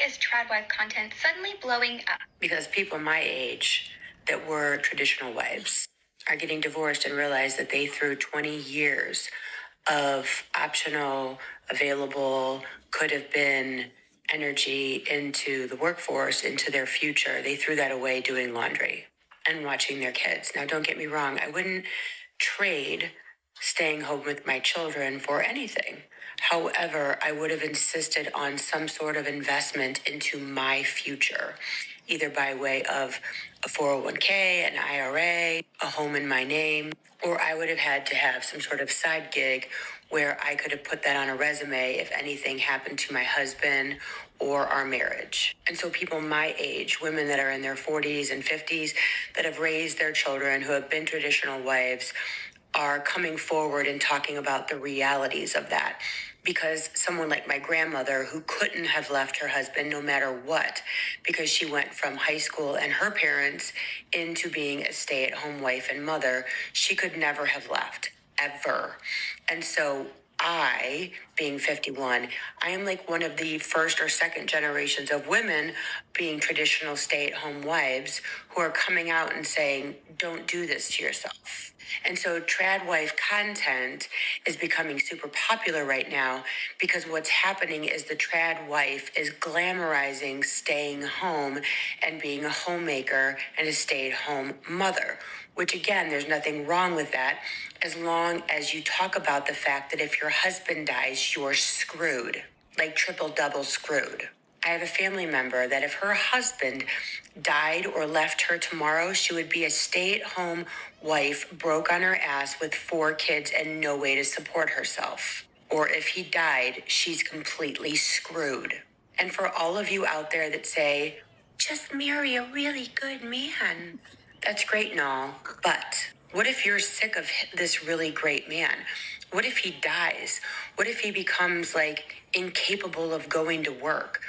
is trad wife content suddenly blowing up? Because people my age that were traditional wives are getting divorced and realize that they threw 20 years of optional, available, could have been energy into the workforce, into their future. They threw that away doing laundry and watching their kids. Now, don't get me wrong, I wouldn't trade staying home with my children for anything. However, I would have insisted on some sort of investment into my future, either by way of a 401k, an IRA, a home in my name, or I would have had to have some sort of side gig where I could have put that on a resume if anything happened to my husband or our marriage. And so people my age, women that are in their 40s and 50s that have raised their children, who have been traditional wives, are coming forward and talking about the realities of that. Because someone like my grandmother, who couldn't have left her husband no matter what, because she went from high school and her parents into being a stay-at-home wife and mother, she could never have left, ever. And so I, being 51, I am like one of the first or second generations of women being traditional stay-at-home wives who are coming out and saying, don't do this to yourself. And so trad wife content is becoming super popular right now because what's happening is the trad wife is glamorizing staying home and being a homemaker and a stay-at-home mother, which again, there's nothing wrong with that as long as you talk about the fact that if your husband dies, you're screwed, like triple double screwed. I have a family member that if her husband died or left her tomorrow, she would be a stay-at-home wife, broke on her ass with 4 kids and no way to support herself. Or if he died, she's completely screwed. And for all of you out there that say, just marry a really good man, that's great and all, but what if you're sick of this really great man? What if he dies? What if he becomes like incapable of going to work?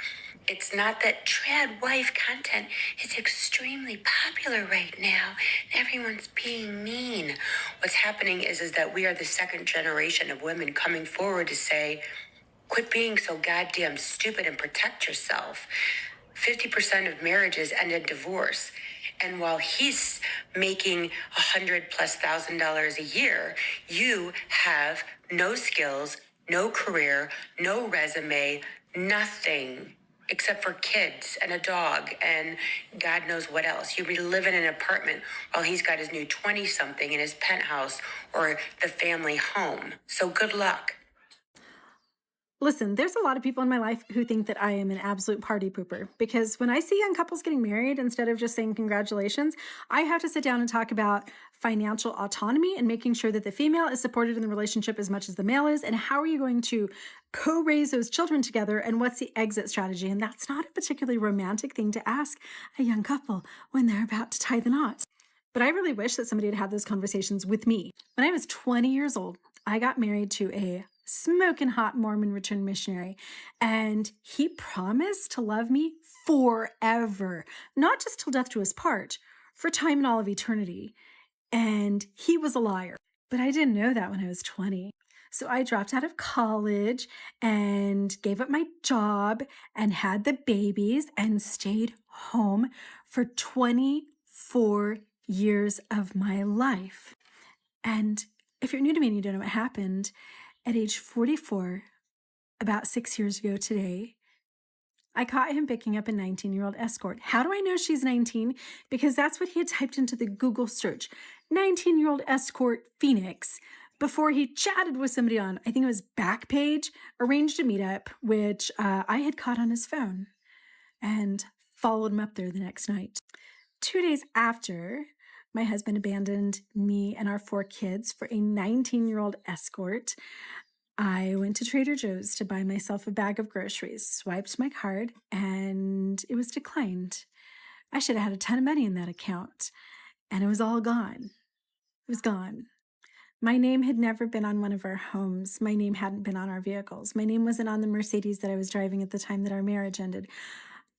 It's not that trad wife content is extremely popular right now. Everyone's being mean. What's happening is that we are the second generation of women coming forward to say, quit being so goddamn stupid and protect yourself. 50% of marriages end in divorce. And while he's making $100,000+ a year, you have no skills, no career, no resume, nothing except for kids and a dog and God knows what else. You live in an apartment while he's got his new 20-something in his penthouse or the family home. So good luck. Listen, there's a lot of people in my life who think that I am an absolute party pooper because when I see young couples getting married, instead of just saying congratulations, I have to sit down and talk about financial autonomy and making sure that the female is supported in the relationship as much as the male is, and how are you going to co-raise those children together, and what's the exit strategy? And that's not a particularly romantic thing to ask a young couple when they're about to tie the knot. But I really wish that somebody had had those conversations with me. When I was 20 years old, I got married to a smoking hot Mormon returned missionary, and he promised to love me forever, not just till death do us part, for time and all of eternity. And he was a liar, but I didn't know that when I was 20. So I dropped out of college and gave up my job and had the babies and stayed home for 24 years of my life. And if you're new to me and you don't know what happened, at age 44, about 6 years ago today, I caught him picking up a 19-year-old escort. How do I know she's 19? Because that's what he had typed into the Google search, 19-year-old escort Phoenix, before he chatted with somebody on, I think it was Backpage, arranged a meetup, which I had caught on his phone and followed him up there the next night. 2 days after, my husband abandoned me and our 4 kids for a 19-year-old escort. I went to Trader Joe's to buy myself a bag of groceries, swiped my card, and it was declined. I should have had a ton of money in that account, and it was all gone. It was gone. My name had never been on one of our homes. My name hadn't been on our vehicles. My name wasn't on the Mercedes that I was driving at the time that our marriage ended.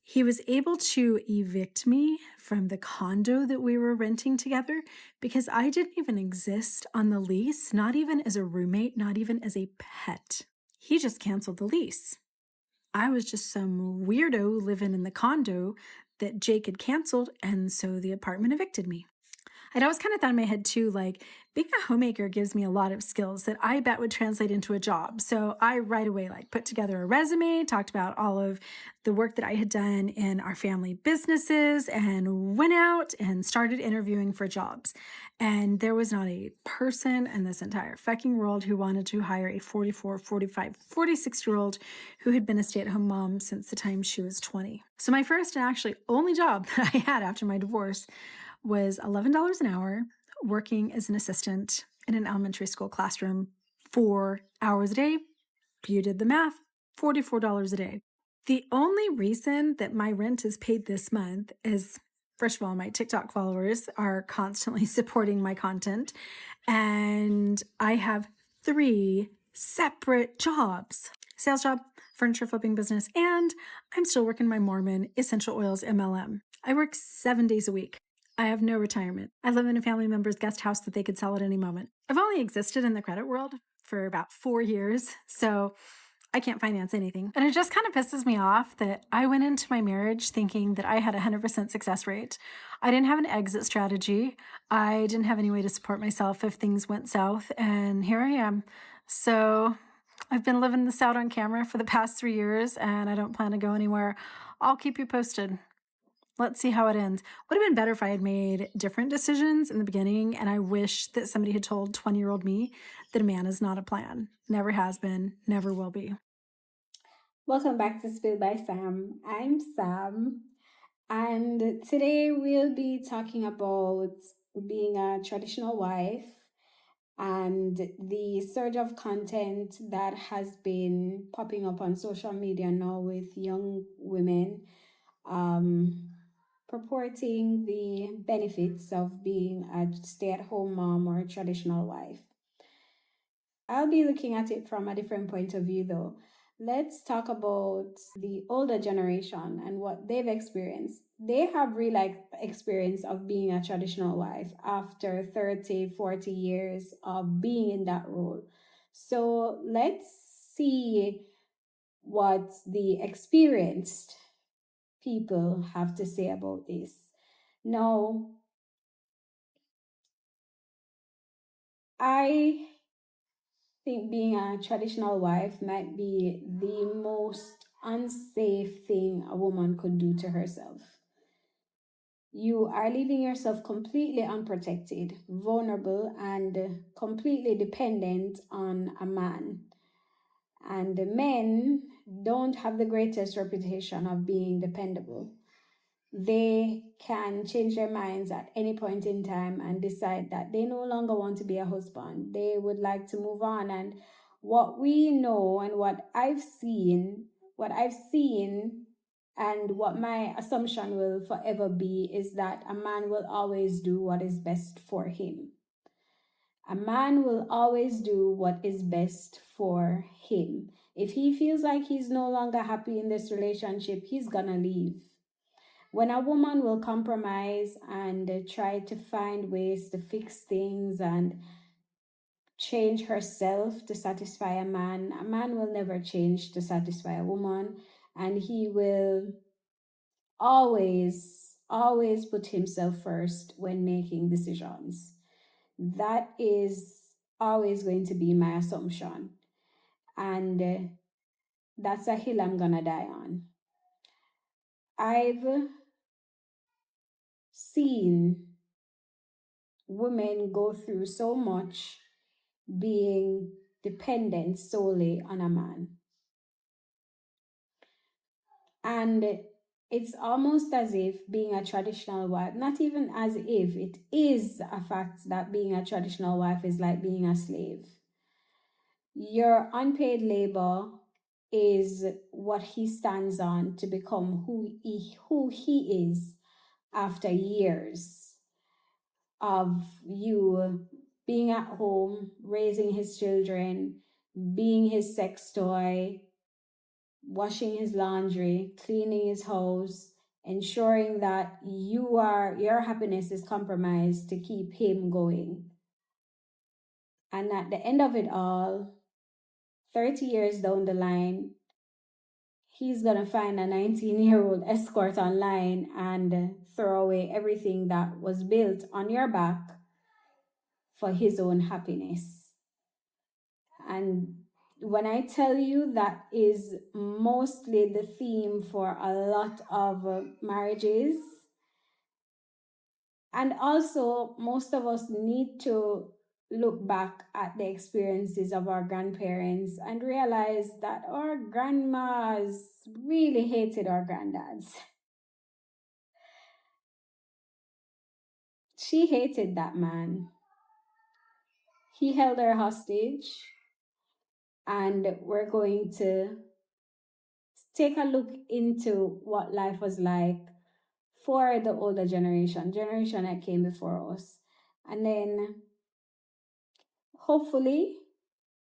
He was able to evict me from the condo that we were renting together because I didn't even exist on the lease, not even as a roommate, not even as a pet. He just canceled the lease. I was just some weirdo living in the condo that Jake had canceled, and so the apartment evicted me. I'd always kind of thought in my head too, like being a homemaker gives me a lot of skills that I bet would translate into a job. So I right away like put together a resume, talked about all of the work that I had done in our family businesses, and went out and started interviewing for jobs. And there was not a person in this entire fucking world who wanted to hire a 44, 45, 46 year old who had been a stay at home mom since the time she was 20. So my first and actually only job that I had after my divorce was $11 an hour working as an assistant in an elementary school classroom 4 hours a day. You did the math, $44 a day. The only reason that my rent is paid this month is, first of all, my TikTok followers are constantly supporting my content, and I have 3 separate jobs: sales job, furniture flipping business, and I'm still working my Mormon essential oils MLM. I work 7 days a week. I have no retirement. I live in a family member's guest house that they could sell at any moment. I've only existed in the credit world for about 4 years, so I can't finance anything. And it just kind of pisses me off that I went into my marriage thinking that I had a 100% success rate. I didn't have an exit strategy. I didn't have any way to support myself if things went south, and here I am. So I've been living this out on camera for the past 3 years, and I don't plan to go anywhere. I'll keep you posted. Let's see how it ends. Would have been better if I had made different decisions in the beginning, and I wish that somebody had told 20-year-old me that a man is not a plan. Never has been, never will be. Welcome back to Spill by Sam. I'm Sam, and today we'll be talking about being a traditional wife and the surge of content that has been popping up on social media now with young women purporting the benefits of being a stay-at-home mom or a traditional wife. I'll be looking at it from a different point of view though. Let's talk about the older generation and what they've experienced. They have real life experience of being a traditional wife after 30, 40 years of being in that role. So let's see what the experienced people have to say about this. Now, I think being a traditional wife might be the most unsafe thing a woman could do to herself. You are leaving yourself completely unprotected, vulnerable, and completely dependent on a man. And the men don't have the greatest reputation of being dependable. They can change their minds at any point in time and decide that they no longer want to be a husband. They would like to move on. And what we know and what I've seen, and what my assumption will forever be is that a man will always do what is best for him. A man will always do what is best for him. If he feels like he's no longer happy in this relationship, he's gonna leave. When a woman will compromise and try to find ways to fix things and change herself to satisfy a man will never change to satisfy a woman, and he will always put himself first when making decisions. That is always going to be my assumption, and that's a hill I'm gonna die on. I've seen women go through so much being dependent solely on a man. And it's almost as if being a traditional wife, not even as if, it is a fact that being a traditional wife is like being a slave. Your unpaid labor is what he stands on to become who he is after years of you being at home, raising his children, being his sex toy, washing his laundry, cleaning his house, ensuring that your happiness is compromised to keep him going. And at the end of it all, 30 years down the line, he's going to find a 19-year-old escort online and throw away everything that was built on your back for his own happiness. And when I tell you, that is mostly the theme for a lot of marriages. And also, most of us need to look back at the experiences of our grandparents and realize that our grandmas really hated our granddads. She hated that man. He held her hostage. And we're going to take a look into what life was like for the older generation that came before us. And then hopefully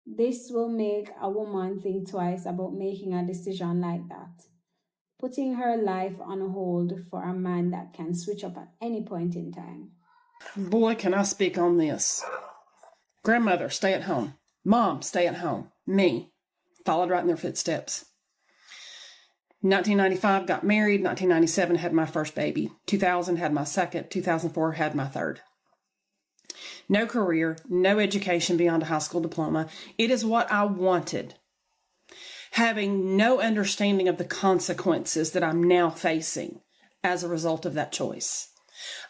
this will make a woman think twice about making a decision like that, putting her life on hold for a man that can switch up at any point in time. Boy, can I speak on this. Grandmother, stay at home. Mom, stay at home. Me, followed right in their footsteps. 1995, got married. 1997, had my first baby. 2000, had my second. 2004, had my third. No career, no education beyond a high school diploma. It is what I wanted. Having no understanding of the consequences that I'm now facing as a result of that choice.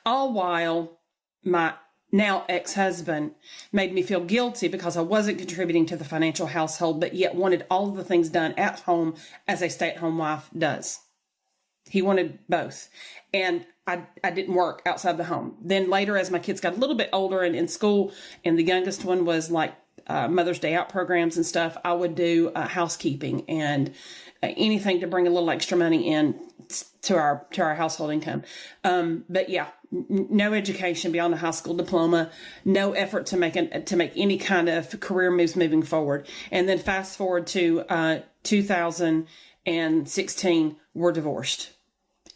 All while my now ex-husband made me feel guilty because I wasn't contributing to the financial household, but yet wanted all of the things done at home as a stay-at-home wife does. He wanted both. And I didn't work outside the home. Then later, as my kids got a little bit older and in school, and the youngest one was like Mother's Day out programs and stuff, I would do housekeeping and anything to bring a little extra money in to our household income. But yeah, no education beyond a high school diploma, no effort to make any kind of career moves moving forward. And then fast forward to 2016, we're divorced.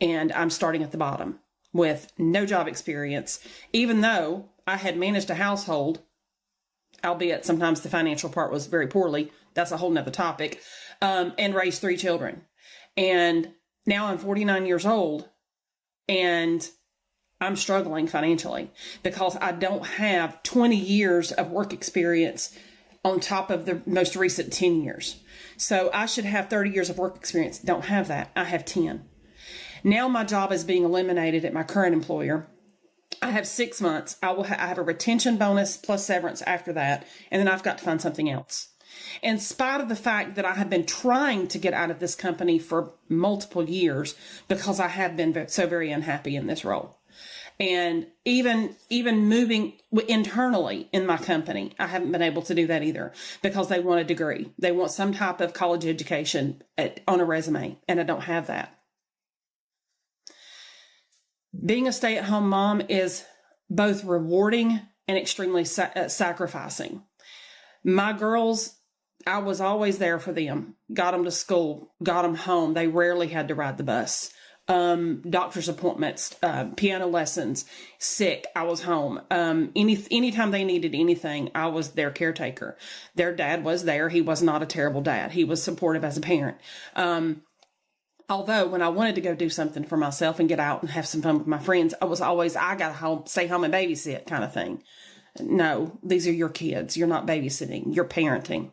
And I'm starting at the bottom with no job experience, even though I had managed a household, albeit sometimes the financial part was very poorly. That's a whole nother topic. And raised 3 children. And now I'm 49 years old and I'm struggling financially because I don't have 20 years of work experience on top of the most recent 10 years. So I should have 30 years of work experience. Don't have that. I have 10. Now my job is being eliminated at my current employer. I have 6 months. I have a retention bonus plus severance after that. And then I've got to find something else. In spite of the fact that I have been trying to get out of this company for multiple years because I have been so very unhappy in this role. And even moving internally in my company, I haven't been able to do that either because they want a degree. They want some type of college education on a resume, and I don't have that. Being a stay-at-home mom is both rewarding and extremely sacrificing. My girls, I was always there for them, got them to school, got them home. They rarely had to ride the bus. Doctor's appointments, piano lessons, sick, I was home. Anytime they needed anything, I was their caretaker. Their dad was there. He was not a terrible dad. He was supportive as a parent. Although when I wanted to go do something for myself and get out and have some fun with my friends, I was always, I got to stay home and babysit kind of thing. No, these are your kids. You're not babysitting. You're parenting.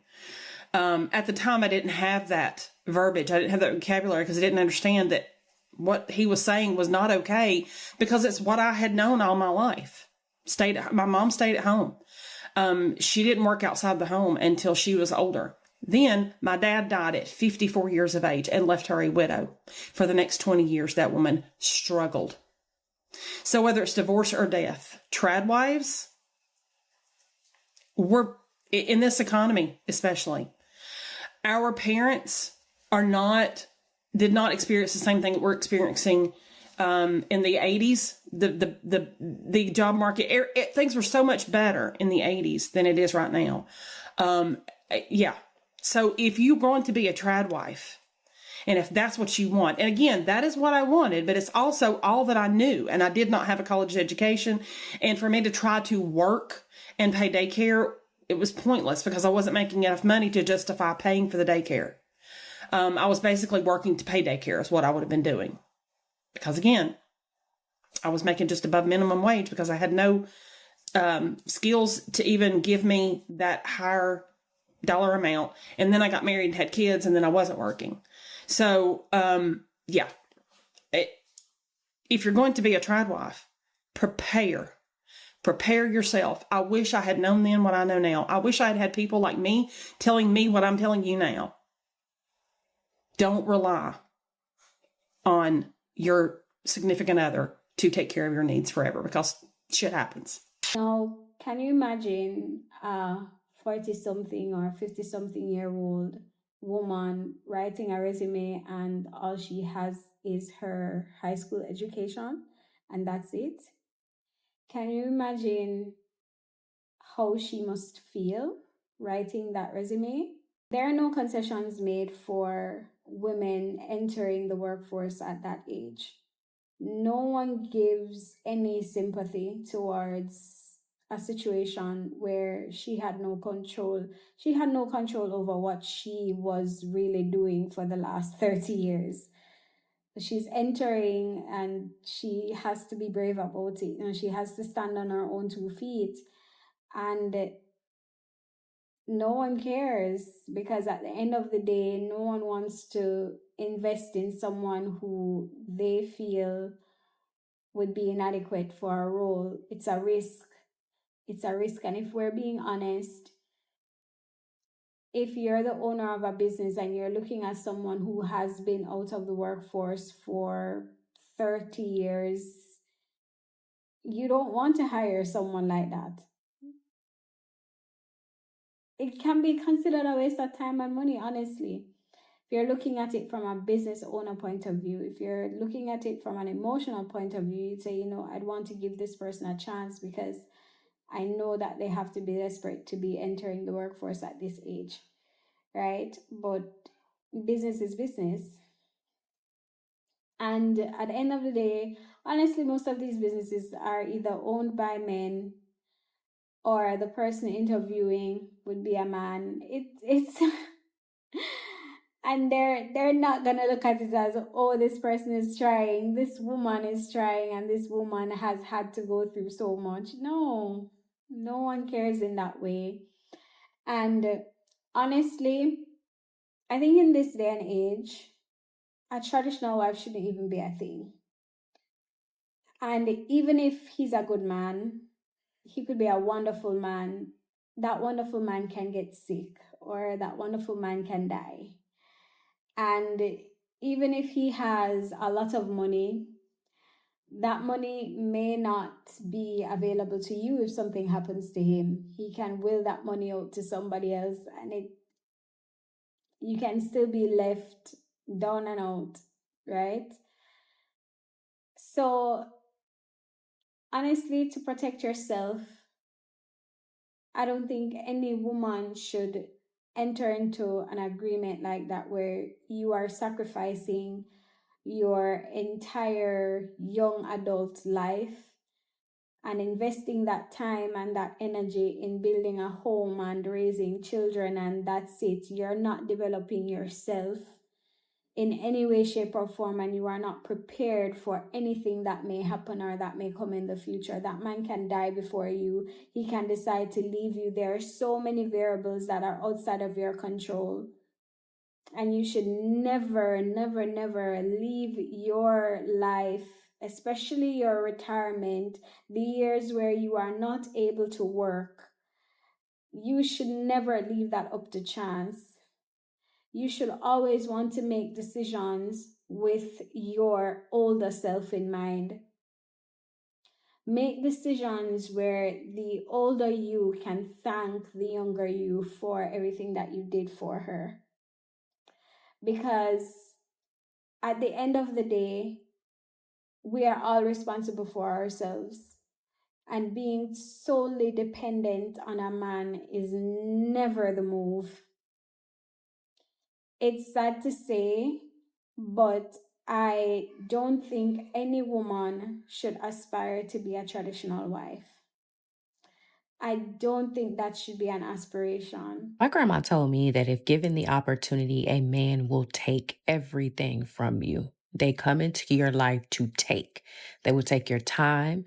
At the time, I didn't have that verbiage. I didn't have that vocabulary because I didn't understand that what he was saying was not okay because it's what I had known all my life. My mom stayed at home. She didn't work outside the home until she was older. Then my dad died at 54 years of age and left her a widow. For the next 20 years, that woman struggled. So whether it's divorce or death, trad wives, we're in this economy, especially. Our parents did not experience the same thing that we're experiencing in the 80s. The job market, things were so much better in the 80s than it is right now. Yeah. So if you're going to be a trad wife, and if that's what you want, and again, that is what I wanted, but it's also all that I knew, and I did not have a college education, and for me to try to work and pay daycare, it was pointless because I wasn't making enough money to justify paying for the daycare. I was basically working to pay daycare is what I would have been doing. Because again, I was making just above minimum wage because I had no skills to even give me that higher dollar amount. And then I got married and had kids, and then I wasn't working. So, yeah. If you're going to be a triad wife, prepare yourself. I wish I had known then what I know now. I wish I had had people like me telling me what I'm telling you now. Don't rely on your significant other to take care of your needs forever, because shit happens. Now, can you imagine a 40-something or 50-something-year-old woman writing a resume and all she has is her high school education and that's it? Can you imagine how she must feel writing that resume? There are no concessions made for women entering the workforce at that age. No one gives any sympathy towards a situation where she had no control. She had no control over what she was really doing for the last 30 years. She's entering and she has to be brave about it. She has to stand on her own 2 feet. And no one cares, because at the end of the day, no one wants to invest in someone who they feel would be inadequate for a role. It's a risk. It's a risk. And if we're being honest, if you're the owner of a business and you're looking at someone who has been out of the workforce for 30 years, you don't want to hire someone like that. It can be considered a waste of time and money, honestly. If you're looking at it from a business owner point of view, if you're looking at it from an emotional point of view, you'd say, I'd want to give this person a chance because I know that they have to be desperate to be entering the workforce at this age, right? But business is business. And at the end of the day, honestly, most of these businesses are either owned by men or the person interviewing would be a man. It's and they're not gonna look at it as, oh, this person is trying, this woman is trying, and this woman has had to go through so much. No one cares in that way. And honestly, I think in this day and age, a traditional wife shouldn't even be a thing. And even if he's a good man, he could be a wonderful man. That wonderful man can get sick, or that wonderful man can die. And even if he has a lot of money, that money may not be available to you if something happens to him. He can will that money out to somebody else, and you can still be left down and out, right? So honestly, to protect yourself, I don't think any woman should enter into an agreement like that where you are sacrificing your entire young adult life and investing that time and that energy in building a home and raising children, and that's it. You're not developing yourself in any way, shape, or form, and you are not prepared for anything that may happen or that may come in the future. That man can die before you. He can decide to leave you. There are so many variables that are outside of your control. And you should never, never, never leave your life, especially your retirement, the years where you are not able to work. You should never leave that up to chance. You should always want to make decisions with your older self in mind. Make decisions where the older you can thank the younger you for everything that you did for her. Because at the end of the day, we are all responsible for ourselves. And being solely dependent on a man is never the move. It's sad to say, but I don't think any woman should aspire to be a traditional wife. I don't think that should be an aspiration. My grandma told me that if given the opportunity, a man will take everything from you. They come into your life to take. They will take your time,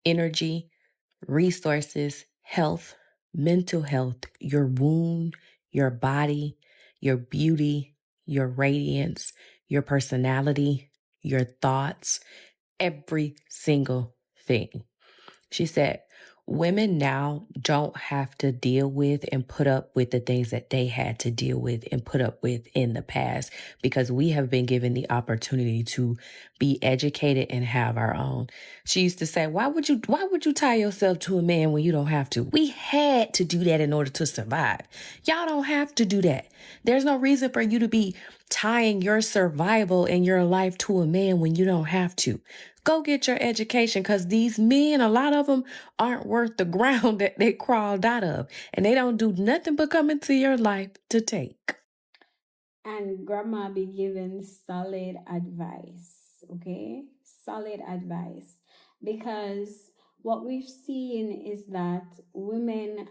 energy, resources, health, mental health, your womb, your body, your beauty, your radiance, your personality, your thoughts, every single thing. She said, women now don't have to deal with and put up with the things that they had to deal with and put up with in the past because we have been given the opportunity to be educated and have our own. She used to say, why would you tie yourself to a man when you don't have to? We had to do that in order to survive. Y'all don't have to do that. There's no reason for you to be tying your survival and your life to a man when you don't have to. Go get your education because these men, a lot of them aren't worth the ground that they crawled out of. And they don't do nothing but come into your life to take. And grandma be giving solid advice, okay? Solid advice. Because what we've seen is that women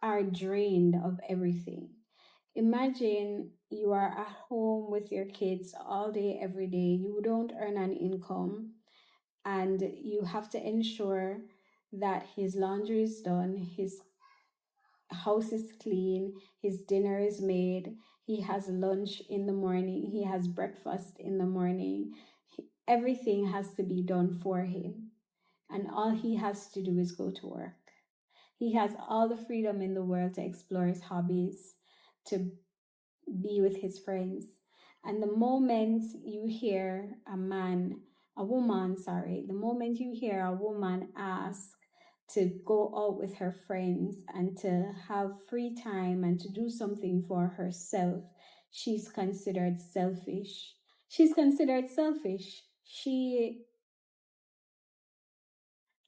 are drained of everything. Imagine you are at home with your kids all day, every day. You don't earn an income, and you have to ensure that his laundry is done, his house is clean, his dinner is made, he has lunch in the morning, he has breakfast in the morning. Everything has to be done for him. And all he has to do is go to work. He has all the freedom in the world to explore his hobbies, to be with his friends. And the moment you hear the moment you hear a woman ask to go out with her friends and to have free time and to do something for herself, she's considered selfish. She's considered selfish. She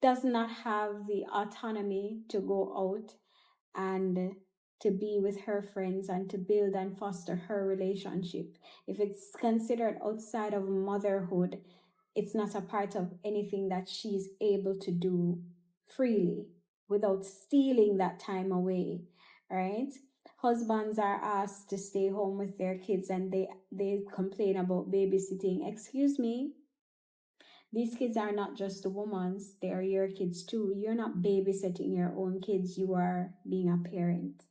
does not have the autonomy to go out and to be with her friends and to build and foster her relationship. If it's considered outside of motherhood, it's not a part of anything that she's able to do freely without stealing that time away, right? Husbands are asked to stay home with their kids and they complain about babysitting. Excuse me, these kids are not just a woman's, they are your kids too. You're not babysitting your own kids, you are being a parent.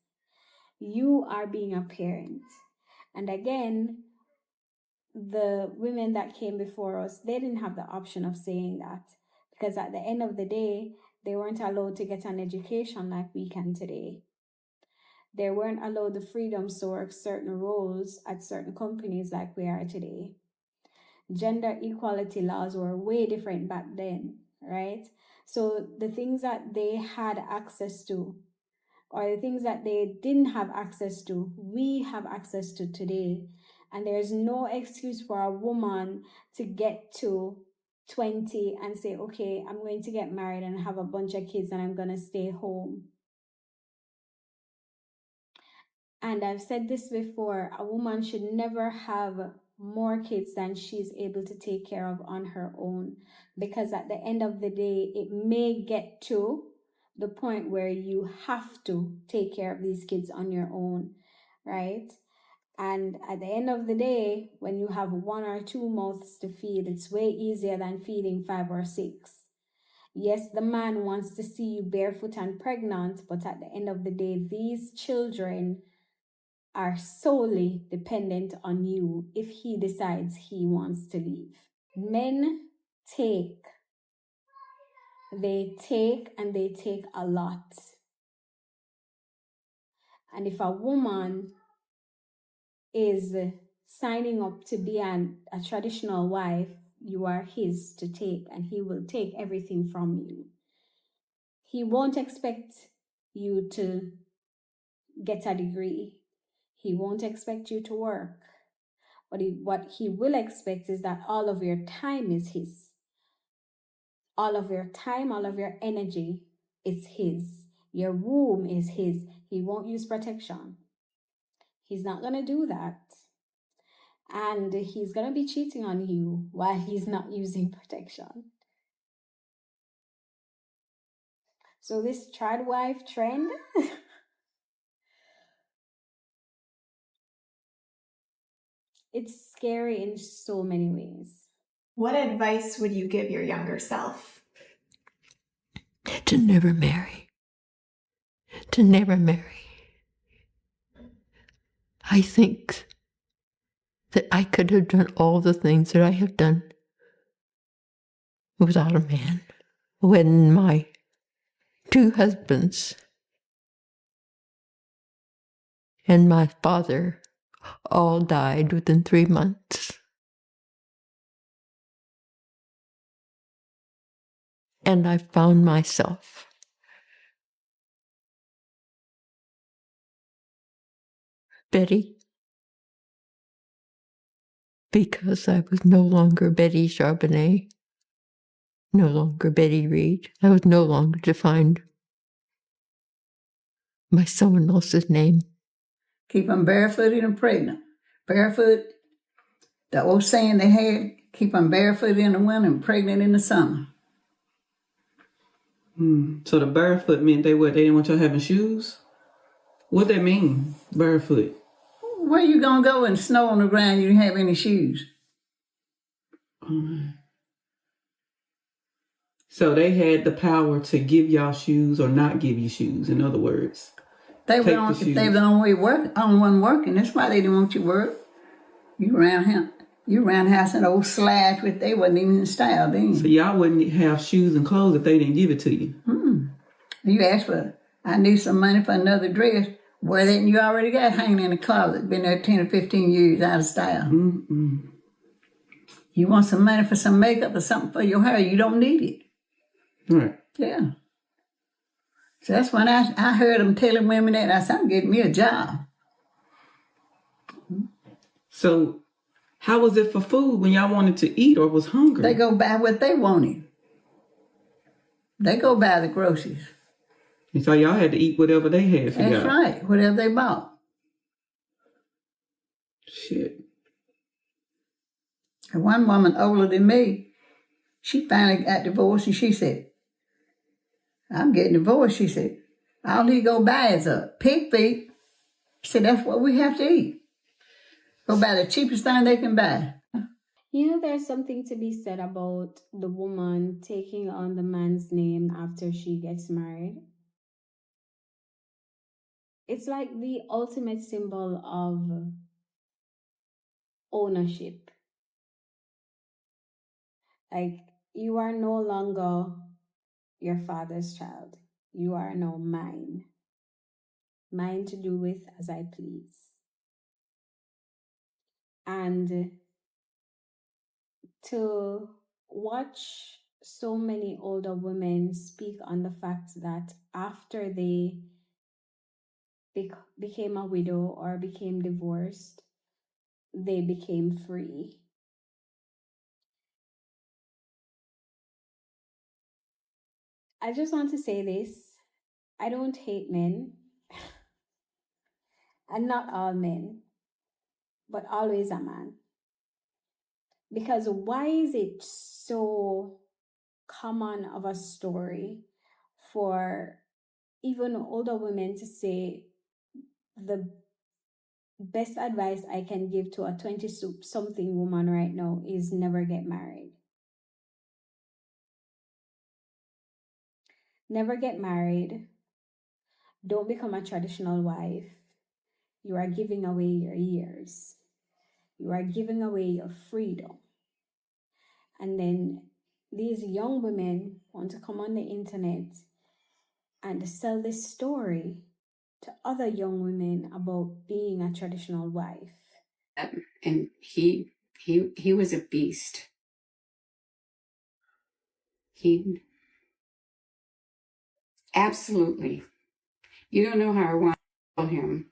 You are being a parent. And again, the women that came before us, they didn't have the option of saying that because at the end of the day, they weren't allowed to get an education like we can today. They weren't allowed the freedoms to work certain roles at certain companies like we are today. Gender equality laws were way different back then, right? So the things that they had access to, or the things that they didn't have access to, we have access to today. And there's no excuse for a woman to get to 20 and say, okay, I'm going to get married and have a bunch of kids and I'm going to stay home. And I've said this before, a woman should never have more kids than she's able to take care of on her own. Because at the end of the day, it may get to the point where you have to take care of these kids on your own, right? And at the end of the day, when you have one or two mouths to feed, it's way easier than feeding 5 or 6. Yes, the man wants to see you barefoot and pregnant, but at the end of the day, these children are solely dependent on you if he decides he wants to leave. Men take. They take and they take a lot. And if a woman is signing up to be a traditional wife, you are his to take, and he will take everything from you. He won't expect you to get a degree. He won't expect you to work. But what he will expect is that all of your time is his. All of your time, all of your energy is his. Your womb is his. He won't use protection. He's not going to do that. And he's going to be cheating on you while he's not using protection. So this trad wife trend, it's scary in so many ways. What advice would you give your younger self? To never marry. To never marry. I think that I could have done all the things that I have done without a man. When my 2 husbands and my father all died within 3 months. And I found myself Betty, because I was no longer Betty Charbonnet, no longer Betty Reed. I was no longer defined by someone else's name. Keep them barefooted and pregnant. Barefoot, the old saying they had, keep them barefooted in the winter and pregnant in the summer. So the barefoot meant they didn't want y'all having shoes? What that mean, barefoot? Where you gonna go in snow on the ground you don't have any shoes? So they had the power to give y'all shoes or not give you shoes, in other words. They were the only one working. That's why they didn't want you to work. You ran the house in old slides, which they wasn't even in style then. So y'all wouldn't have shoes and clothes if they didn't give it to you. You asked for, I need some money for another dress. Well, then you already got hanging in the closet. Been there 10 or 15 years out of style. You want some money for some makeup or something for your hair, you don't need it. Right. Yeah. So that's when I heard them telling women that. I said, I'm getting me a job. So how was it for food when y'all wanted to eat or was hungry? They go buy what they wanted. They go buy the groceries. And so y'all had to eat whatever they had for y'all. That's right, whatever they bought. Shit. And one woman older than me, she finally got divorced and she said, I'm getting divorced, she said. All he go buy is a pig feet. She said, that's what we have to eat. Go buy the cheapest thing they can buy. You know, there's something to be said about the woman taking on the man's name after she gets married. It's like the ultimate symbol of ownership. Like, you are no longer your father's child. You are now mine. Mine to do with as I please. And to watch so many older women speak on the fact that after they became a widow or became divorced, they became free. I just want to say this. I don't hate men. And not all men. But always a man. Because why is it so common of a story for even older women to say the best advice I can give to a 20-something woman right now is never get married? Never get married. Don't become a traditional wife. You are giving away your years. You are giving away your freedom. And then these young women want to come on the internet and sell this story to other young women about being a traditional wife. And he was a beast. He absolutely. You don't know how I want to tell him.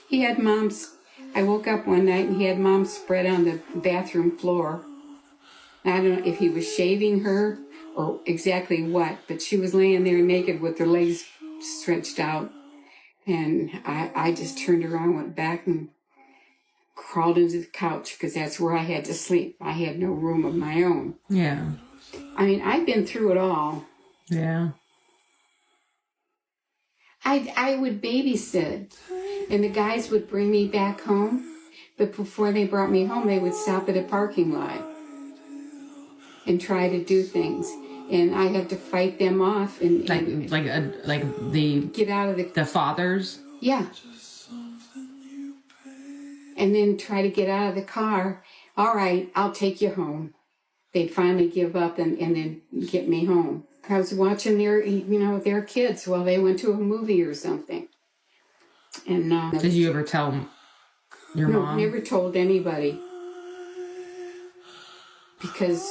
He had mom's. I woke up one night and he had mom spread on the bathroom floor. I don't know if he was shaving her or exactly what, but she was laying there naked with her legs stretched out. And I just turned around, went back and crawled into the couch because that's where I had to sleep. I had no room of my own. Yeah. I mean, I've been through it all. Yeah. I would babysit, and the guys would bring me back home. But before they brought me home, they would stop at a parking lot and try to do things, and I had to fight them off and like the get out of the fathers. Yeah. And then try to get out of the car. All right, I'll take you home. They'd finally give up and then get me home. I was watching their kids while they went to a movie or something. And Did you ever tell your mom? No, never told anybody. Because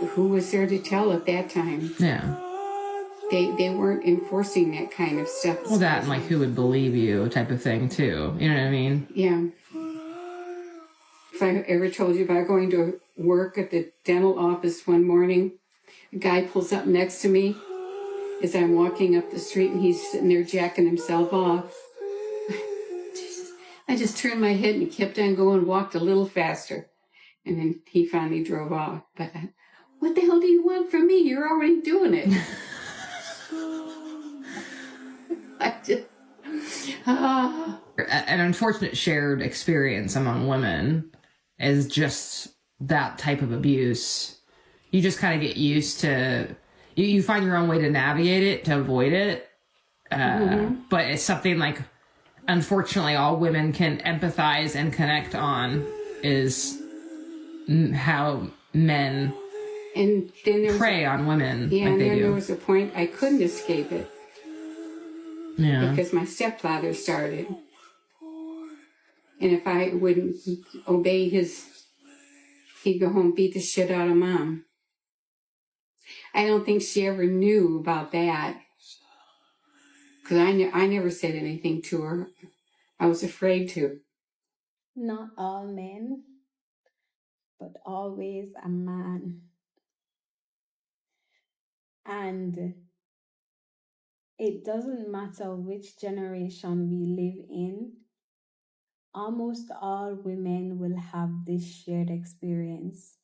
who was there to tell at that time? Yeah. They weren't enforcing that kind of stuff. Well, that and like who would believe you type of thing too. You know what I mean? Yeah. If I ever told you about going to work at the dental office one morning, a guy pulls up next to me as I'm walking up the street and he's sitting there jacking himself off. Jesus. I just turned my head and kept on going, walked a little faster. And then he finally drove off. But what the hell do you want from me? You're already doing it. An unfortunate shared experience among women is just that type of abuse. You just kind of get used to, you find your own way to navigate it, to avoid it. But it's something like, unfortunately, all women can empathize and connect on is how men and then prey on women. Yeah, like and they then do. there was a point I couldn't escape it. Yeah. Because my stepfather started. And if I wouldn't obey he'd go home and beat the shit out of Mom. I don't think she ever knew about that. Because I never said anything to her. I was afraid to. Not all men, but always a man. And it doesn't matter which generation we live in, almost all women will have this shared experience.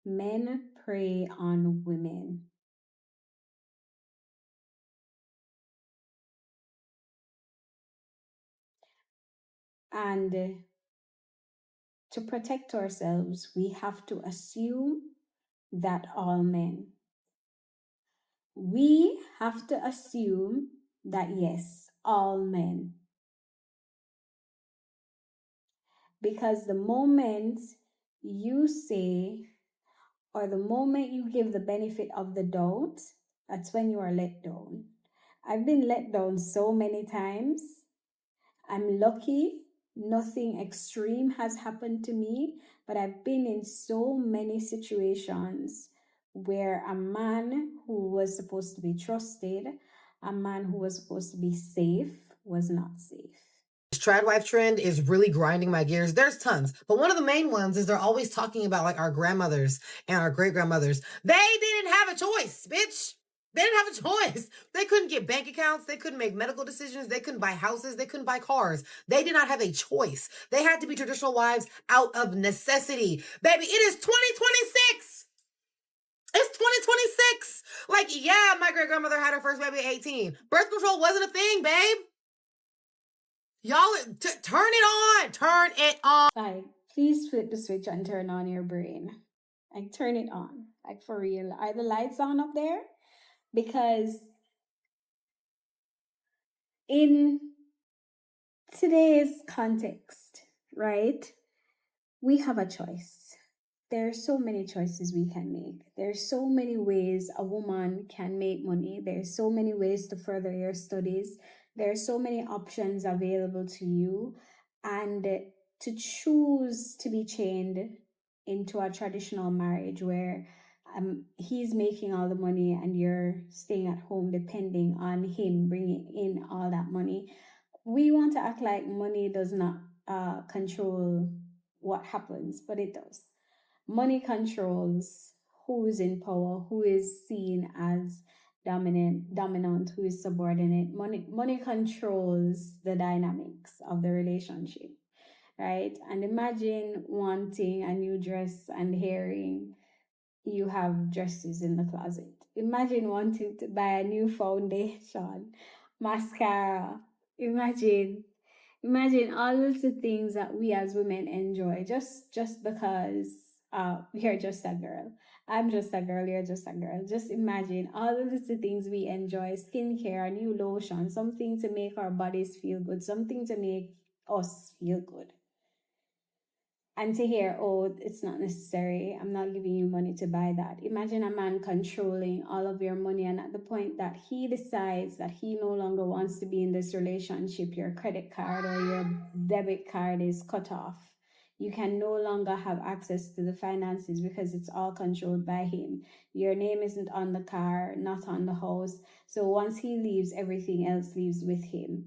Men prey on women. And to protect ourselves, we have to assume that all men. We have to assume that yes, all men. Because the moment you say, or the moment you give the benefit of the doubt, that's when you are let down. I've been let down so many times. I'm lucky nothing extreme has happened to me, but I've been in so many situations where a man who was supposed to be trusted, a man who was supposed to be safe, was not safe. This trad wife trend is really grinding my gears. There's tons, but one of the main ones is they're always talking about like our grandmothers and our great grandmothers. They didn't have a choice, bitch. They didn't have a choice. They couldn't get bank accounts. They couldn't make medical decisions. They couldn't buy houses. They couldn't buy cars. They did not have a choice. They had to be traditional wives out of necessity. Baby, it is 2026. It's 2026. Like, yeah, my great grandmother had her first baby at 18. Birth control wasn't a thing, babe. Y'all, turn it on. Turn it on. Like, please flip the switch and turn on your brain. Like, turn it on. Like, for real. Are the lights on up there? Because in today's context, right, we have a choice. There are so many choices we can make. There are so many ways a woman can make money. There are so many ways to further your studies. There are so many options available to you. And to choose to be chained into a traditional marriage where he's making all the money and you're staying at home depending on him bringing in all that money. We want to act like money does not control what happens, but it does. Money controls who is in power, who is seen as dominant, who is subordinate. Money controls the dynamics of the relationship, right? And imagine wanting a new dress and hearing, you have dresses in the closet. Imagine wanting to buy a new foundation, mascara. Imagine all of the things that we as women enjoy just because you're just a girl. I'm just a girl, you're just a girl. Just imagine all of the things we enjoy: skincare, a new lotion, something to make our bodies feel good, something to make us feel good. And to hear, oh, it's not necessary, I'm not giving you money to buy that. Imagine a man controlling all of your money, and at the point that he decides that he no longer wants to be in this relationship, your credit card or your debit card is cut off. You can no longer have access to the finances because it's all controlled by him. Your name isn't on the car, not on the house. So once he leaves, everything else leaves with him.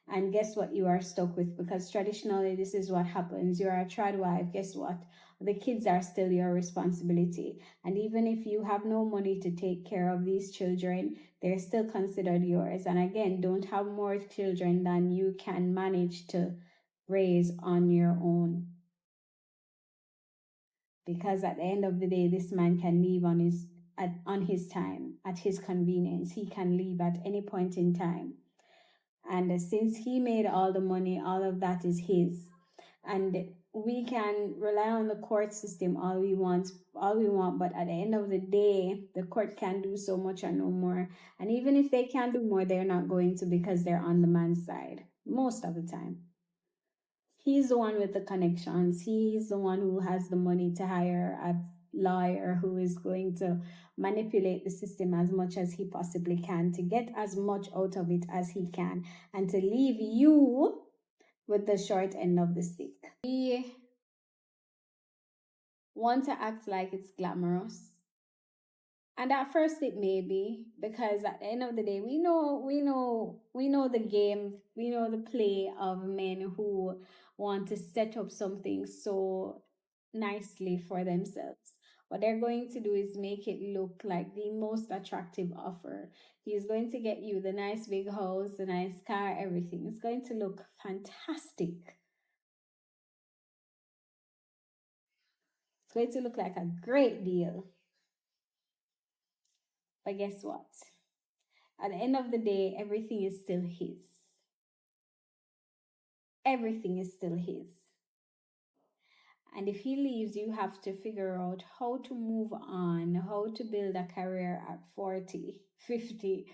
And guess what you are stuck with? Because traditionally, this is what happens. You're a trad wife. Guess what? The kids are still your responsibility. And even if you have no money to take care of these children, they're still considered yours. And again, don't have more children than you can manage to raise on your own. Because at the end of the day, this man can leave on his time, at his convenience. He can leave at any point in time. And since he made all the money, all of that is his. And we can rely on the court system all we want, but at the end of the day, the court can't do so much and no more. And even if they can do more, they're not going to, because they're on the man's side most of the time. He's the one with the connections. He's the one who has the money to hire a lawyer who is going to manipulate the system as much as he possibly can to get as much out of it as he can and to leave you with the short end of the stick. We want to act like it's glamorous. And at first it may be, because at the end of the day, we know the game, we know the play of men who want to set up something so nicely for themselves. What they're going to do is make it look like the most attractive offer. He's going to get you the nice big house, the nice car, everything. It's going to look fantastic. It's going to look like a great deal. But guess what? At the end of the day, everything is still his. Everything is still his. And if he leaves, you have to figure out how to move on, how to build a career at 40, 50.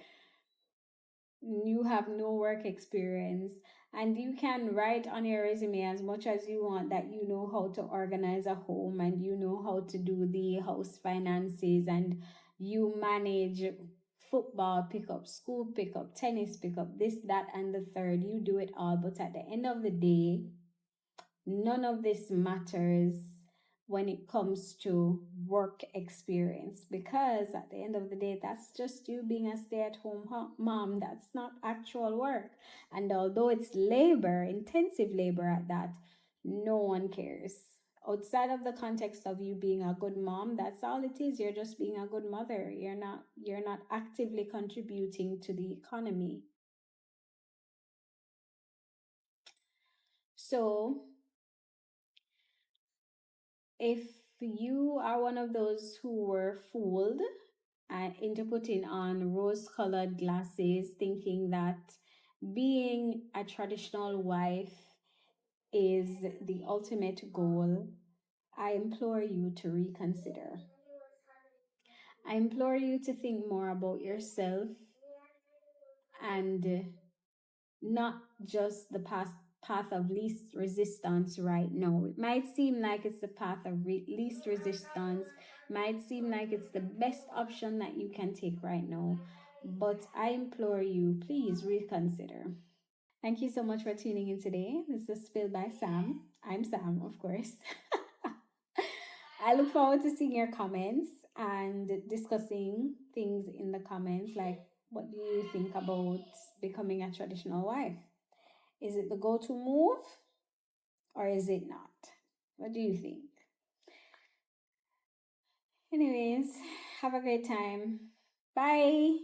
You have no work experience, and you can write on your resume as much as you want that you know how to organize a home and you know how to do the house finances and you manage football pickup, school pickup, tennis pickup, this, that, and the third. You do it all, but at the end of the day, none of this matters when it comes to work experience, because at the end of the day, that's just you being a stay-at-home mom. That's not actual work. And although it's labor, intensive labor at that, no one cares. Outside of the context of you being a good mom, that's all it is. You're just being a good mother. You're not actively contributing to the economy. So if you are one of those who were fooled into putting on rose-colored glasses, thinking that being a traditional wife is the ultimate goal, I implore you to reconsider. I implore you to think more about yourself and not just the path of least resistance right now. It might seem like it's the path of least resistance, might seem like it's the best option that you can take right now, but I implore you, please reconsider. Thank you so much for tuning in today. This is Spilled by Sam. I'm Sam, of course. I look forward to seeing your comments and discussing things in the comments, like what do you think about becoming a traditional wife? Is it the go-to move or is it not? What do you think? Anyways, have a great time. Bye.